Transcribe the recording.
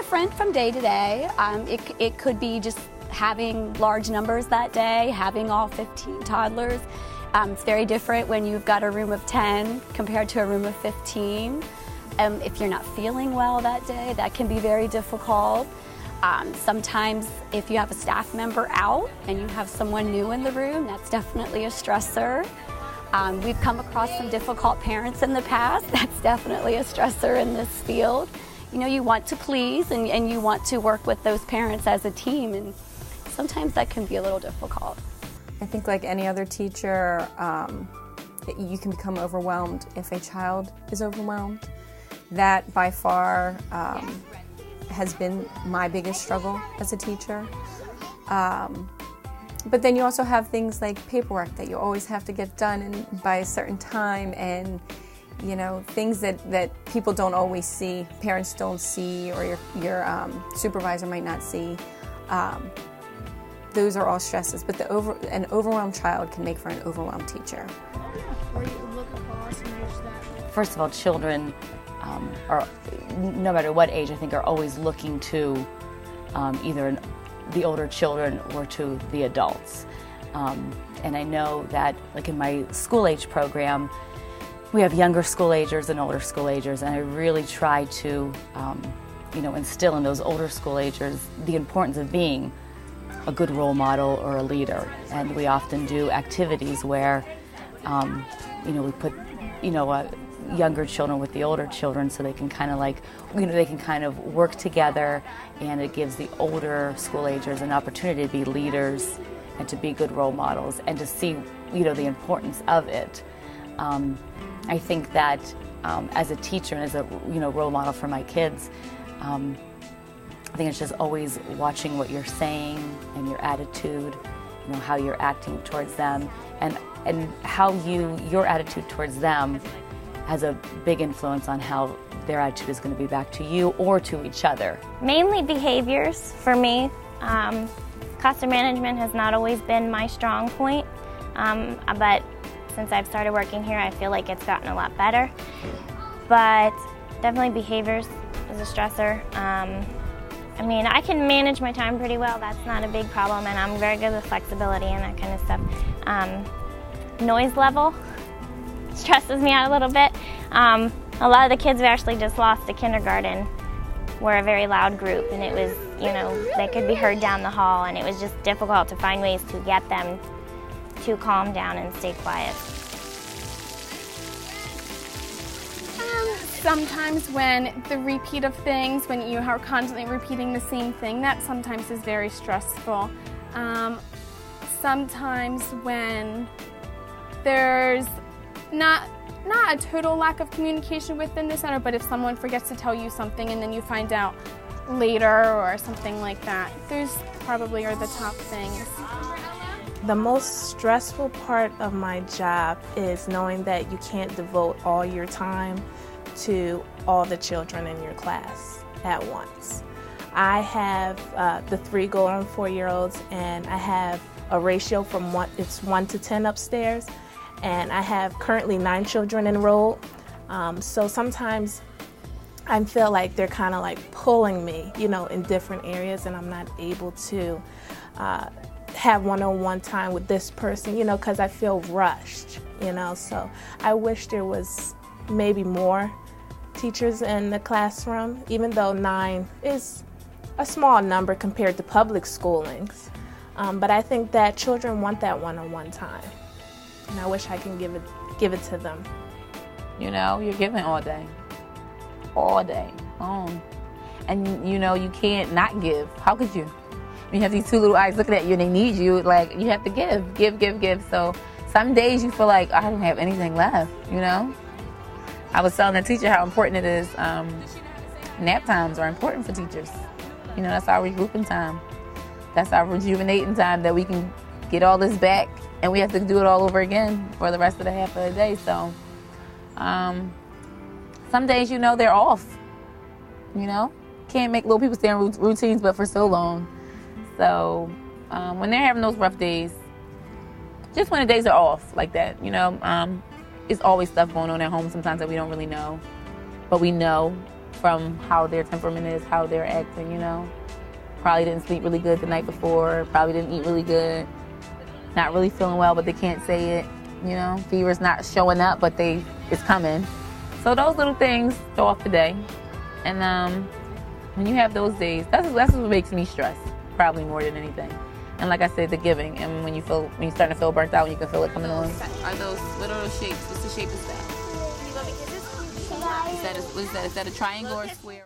different from day to day. It could be just having large numbers that day, having all 15 toddlers. It's very different when you've got a room of 10 compared to a room of 15. If you're not feeling well that day, that can be very difficult. Sometimes if you have a staff member out and you have someone new in the room, that's definitely a stressor. We've come across some difficult parents in the past. That's definitely a stressor in this field. You know, you want to please and you want to work with those parents as a team, and sometimes that can be a little difficult. I think like any other teacher, you can become overwhelmed if a child is overwhelmed. That by far has been my biggest struggle as a teacher. But then you also have things like paperwork that you always have to get done by a certain time, and you know, things that people don't always see, parents don't see, or your supervisor might not see. Those are all stresses, but an overwhelmed child can make for an overwhelmed teacher. First of all, children are, no matter what age, I think, are always looking to either the older children or to the adults. And I know that, like in my school age program, we have younger school agers and older school agers, and I really try to, instill in those older school agers the importance of being a good role model or a leader. And we often do activities where, we put, younger children with the older children, so they can kind of they can kind of work together, and it gives the older school agers an opportunity to be leaders and to be good role models and to see, the importance of it. I think that as a teacher and as a role model for my kids, I think it's just always watching what you're saying and your attitude, how you're acting towards them, and how your attitude towards them has a big influence on how their attitude is going to be back to you or to each other. Mainly behaviors for me. Cost management has not always been my strong point, but since I've started working here, I feel like it's gotten a lot better. But definitely behaviors is a stressor. I can manage my time pretty well. That's not a big problem, and I'm very good with flexibility and that kind of stuff. Noise level stresses me out a little bit. A lot of the kids we actually just lost to kindergarten were a very loud group, and it was, they could be heard down the hall, and it was just difficult to find ways to get them to calm down and stay quiet. Sometimes when the repeat of things, when you are constantly repeating the same thing, that sometimes is very stressful. Sometimes when there's not a total lack of communication within the center, but if someone forgets to tell you something and then you find out later or something like that, those probably are the top things. The most stressful part of my job is knowing that you can't devote all your time to all the children in your class at once. I have the 3 going 4-year-olds, and I have a ratio from 1 to 10 upstairs, and I have currently 9 children enrolled. So sometimes I feel like they're kind of like pulling me, in different areas, and I'm not able to have one-on-one time with this person, because I feel rushed, So I wish there was maybe more teachers in the classroom, even though 9 is a small number compared to public schoolings. But I think that children want that one-on-one time, and I wish I can give it to them. You're giving all day, and you can't not give. How could you? You have these 2 little eyes looking at you, and they need you. Like, you have to give. So some days you feel like I don't have anything left. I was telling the teacher how important it is. Nap times are important for teachers. That's our regrouping time. That's our rejuvenating time, that we can get all this back, and we have to do it all over again for the rest of the half of the day. So some days, they're off. Can't make little people stay in routines, but for so long. So when they're having those rough days, just when the days are off like that, it's always stuff going on at home sometimes that we don't really know. But we know from how their temperament is, how they're acting, you know. Probably didn't sleep really good the night before, probably didn't eat really good, not really feeling well, but they can't say it, you know. Fever's not showing up, but it's coming. So those little things throw off the day. And when you have those days, that's what makes me stress, probably more than anything. And like I said, the giving, and when you're starting to feel burnt out, when you can feel it coming on. What are those shapes? What's the shape of that? Is that a triangle or a square?